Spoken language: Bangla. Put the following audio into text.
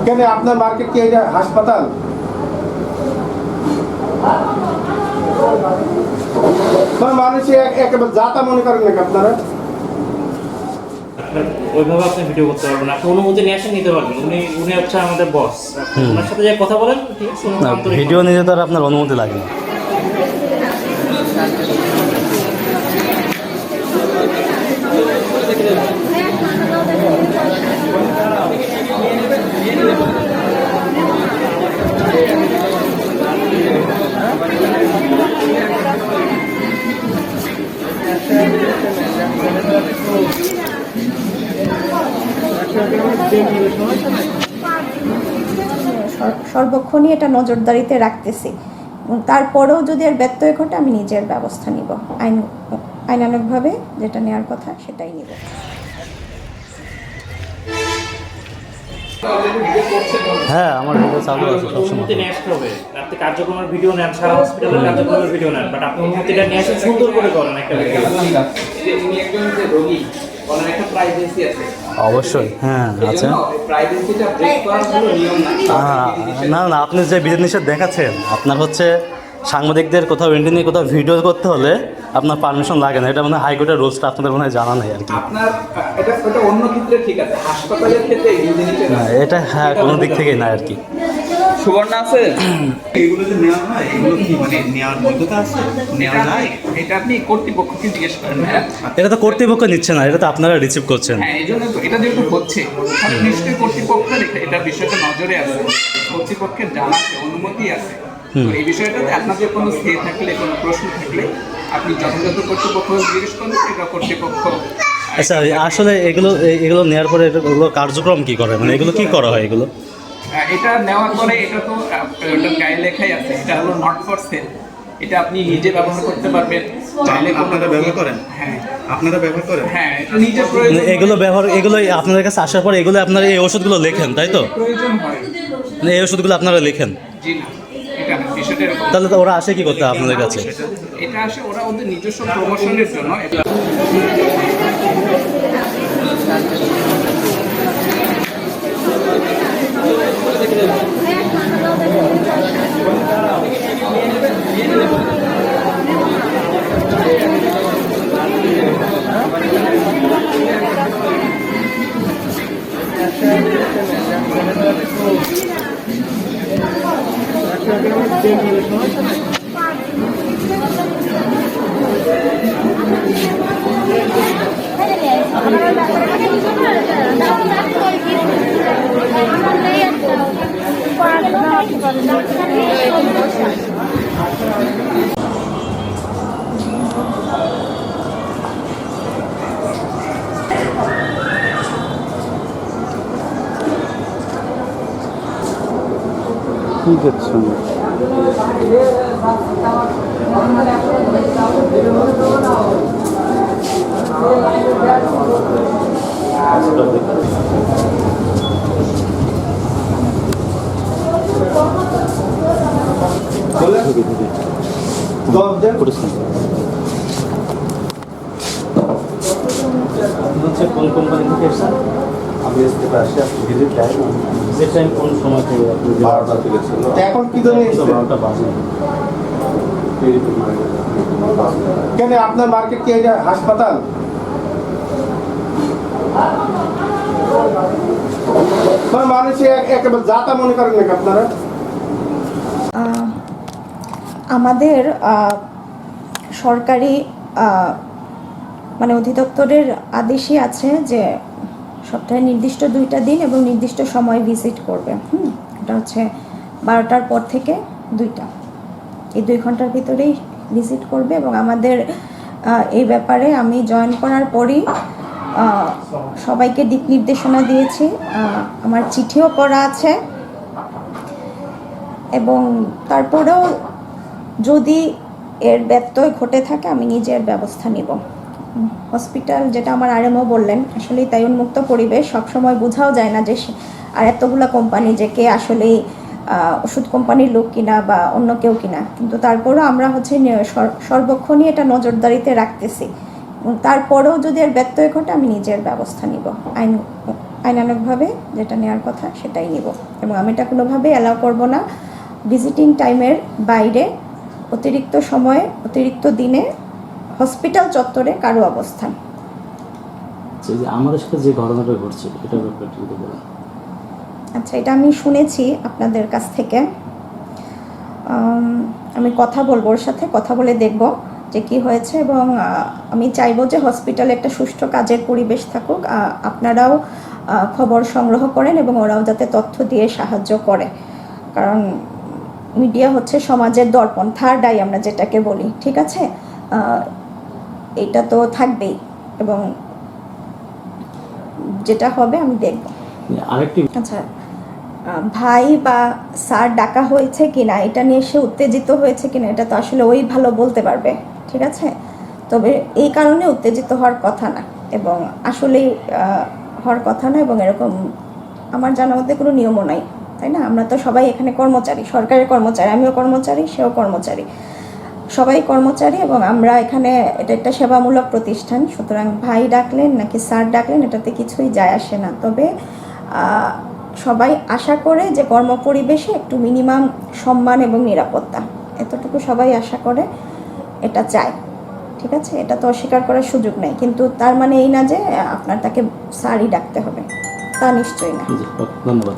কেন আপনার মার্কেট কি এটা হাসপাতাল? মানুষ একেবারে যাতা মনে করেন নাকি আপনারা? ওইভাবে আপনি ভিডিও করতে পারবেন, আপনি অনুমতি নিয়ে আসেন, নিতে পারবেন। উনি হচ্ছে আমাদের বস, ওনার সাথে যে কথা বলেন, ঠিক আছে? ভিডিও নিতে তো আর আপনার অনুমতি লাগে না। সর্বক্ষণই এটা নজরদারিতে রাখতেছি, এবং তারপরেও যদি এর ব্যত্যয় ঘটে আমি নিজের ব্যবস্থা নিব, আইনানুগভাবে যেটা নেওয়ার কথা সেটাই নিব। হ্যাঁ, আমার ভিডিও চালু আছে সবসময়। অনুমতি নিয়ে আসতে হবে। আপনি কার্যক্রমের ভিডিও নেন, সারা হসপিটালের কার্যক্রমের ভিডিও নেন, বাট আপনি অনুমতিটা নিয়ে আসেন, সুন্দর করে করেন একটা ভিডিও। উনি একজন যে রোগী, ওনার একটা প্রাইভেসি আছে। অবশ্যই, হ্যাঁ আছে। প্রাইভেসিটা ব্রেক করার কোনো নিয়ম না। না, আপনি যে বিধিনিষেধ দেখাচ্ছেন, আপনার হচ্ছে সাংবাদিকদের কোথাও এন্ট্রি কোথাও ভিডিও করতে হলে আপনার পারমিশন লাগে না। এটা মানে হাইকোর্টের রুলসটা আপনাদের মনে হয় জানা নেই আর কি। আপনার এটা অন্য ক্ষেত্রে ঠিক আছে, হাসপাতালের ক্ষেত্রে এই জিনিসটা না, এটা হ্যাঁ কোনো দিক থেকেই না আর কি। সুবর্ণ আছে এগুলো যে নেওয়া হয়, এগুলো কি মানে নেওয়ার বৈধতা আছে? নেওয়া যায়? এটা আপনি কর্তৃপক্ষকে জিজ্ঞেস করেন। এটা তো কর্তৃপক্ষ নিচ্ছে না, এটা তো আপনারা রিসিভ করছেন। হ্যাঁ, এই জন্য তো এটা যেহেতু হচ্ছে, নিশ্চয়ই কর্তৃপক্ষ এটা বিষয়টা নজরে আছে, কর্তৃপক্ষের জানা আছে, অনুমতি আছে। তো এই বিষয়টাতে আপনাদের কোনো স্থে থাকলে, কোনো প্রশ্ন থাকলে আপনি যথাযথ কর্তৃপক্ষ জিজ্ঞেস করুন, এটা কর্তৃপক্ষ। আচ্ছা, আসলে এগুলো নেওয়ার পরে এগুলো কার্যক্রম কি করে, মানে এগুলো কি করা হয় এগুলো? এটা নেওয়ার পরে এটা তো গায়ে লেখাই আছে, এটা হলো নট ফর সেল। এটা আপনি নিজে ব্যবহার করতে পারবেন, চাইলে আপনারা ব্যবহার করেন? হ্যাঁ, আপনারা ব্যবহার করেন? হ্যাঁ, এটা নিজের প্রয়োজন। এগুলো আপনাদের কাছে আসার পরে এগুলো আপনারা এই ওষুধগুলো লেখেন, তাই তো? প্রয়োজন হয়। মানে এই ওষুধগুলো আপনারা লেখেন? জি না, এটা না, বিষয়টা এরকম। তাহলে তো ওরা আসে কি করতে আপনাদের কাছে? এটা আসে ওরা ওদের নিজস্ব প্রমোশনের জন্য। কি দেখছেন? হচ্ছে কোন কোম্পানি থেকে এসেছেন? আমি আসতে পারছি, আপনি ভিজিট দেন। ভিজিট টাইম কোন সময় থেকে? আপনি 12টা থেকে ছিল। এখন কি জন্য 12টা বাজে। কেন আপনার মার্কেট কি এটা হাসপাতাল? মানুষ একেবারে যাতা মনে করেন নাকি আপনারা? আমাদের সরকারি মানে অধিদপ্তরের আদেশই আছে যে সপ্তাহে নির্দিষ্ট 2টা দিন এবং নির্দিষ্ট সময় ভিজিট করবে। এটা হচ্ছে 12টার পর থেকে 2টা, এই 2 ঘন্টার ভিতরেই ভিজিট করবে। এবং আমাদের এই ব্যাপারে আমি জয়েন করার পরই সবাইকে দিক নির্দেশনা দিয়েছি, আমার চিঠিও করা আছে। এবং তারপরেও যদি এর ব্যত্যয় ঘটে থাকে আমি নিজের ব্যবস্থা নিব। হসপিটাল, যেটা আমার আরএমও বললেন, আসলেই তাই উন্মুক্ত পরিবেশ, সবসময় বোঝাও যায় না যে আর এতগুলা কোম্পানি যে কে আসলেই ওষুধ কোম্পানির লোক কিনা বা অন্য কেউ কিনা, কিন্তু তারপরেও আমরা হচ্ছে সর্বক্ষণই এটা নজরদারিতে রাখতেছি, এবং তারপরেও যদি এর ব্যত্যয় ঘটে আমি নিজের ব্যবস্থা নিব, আইনানুগভাবে যেটা নেওয়ার কথা সেটাই নিব, এবং আমি এটা কোনোভাবেই অ্যালাউ করব না ভিজিটিং টাইমের বাইরে অতিরিক্ত সময়ে অতিরিক্ত দিনে হসপিটাল চত্বরে কারো অবস্থান। যে আমাদের সাথে যে ঘটনাটা ঘটছে এটার ব্যাপারে একটু যদি বলেন। আচ্ছা, এটা আমি শুনেছি আপনাদের কাছ থেকে। আমি কথা বলবো, ওর সাথে কথা বলে দেখব যে কী হয়েছে, এবং আমি চাইবো যে হসপিটালে একটা সুষ্ঠু কাজের পরিবেশ থাকুক, আপনারাও খবর সংগ্রহ করেন এবং ওরাও যাতে তথ্য দিয়ে সাহায্য করে, কারণ মিডিয়া হচ্ছে সমাজের দর্পণ, থার্ড আই আমরা যেটাকে বলি, ঠিক আছে? এটা তো থাকবেই, এবং যেটা হবে আমি দেখব। আরেকটি আচ্ছা, ভাই বা স্যার ডাকা হয়েছে কিনা এটা নিয়ে সে উত্তেজিত হয়েছে কিনা এটা তো আসলে ওই ভালো বলতে পারবে, ঠিক আছে? তবে এই কারণে উত্তেজিত হওয়ার কথা না, এবং আসলেই হওয়ার কথা না, এবং এরকম আমার জানার মধ্যে কোনো নিয়মও নাই, তাই না? আমরা তো সবাই এখানে কর্মচারী, সরকারের কর্মচারী, আমিও কর্মচারী, সেও কর্মচারী, সবাই কর্মচারী, এবং আমরা এখানে এটা একটা সেবামূলক প্রতিষ্ঠান। সুতরাং ভাই ডাকলেন নাকি স্যার ডাকলেন এটাতে কিছুই যায় আসে না। তবে সবাই আশা করে যে কর্মপরিবেশে একটু মিনিমাম সম্মান এবং নিরাপত্তা, এতটুকু সবাই আশা করে, এটা চায়, ঠিক আছে? এটা তো অস্বীকার করার সুযোগ নেই, কিন্তু তার মানে এই না যে আপনার তাকে স্যারই ডাকতে হবে, তা নিশ্চয়ই না। ধন্যবাদ।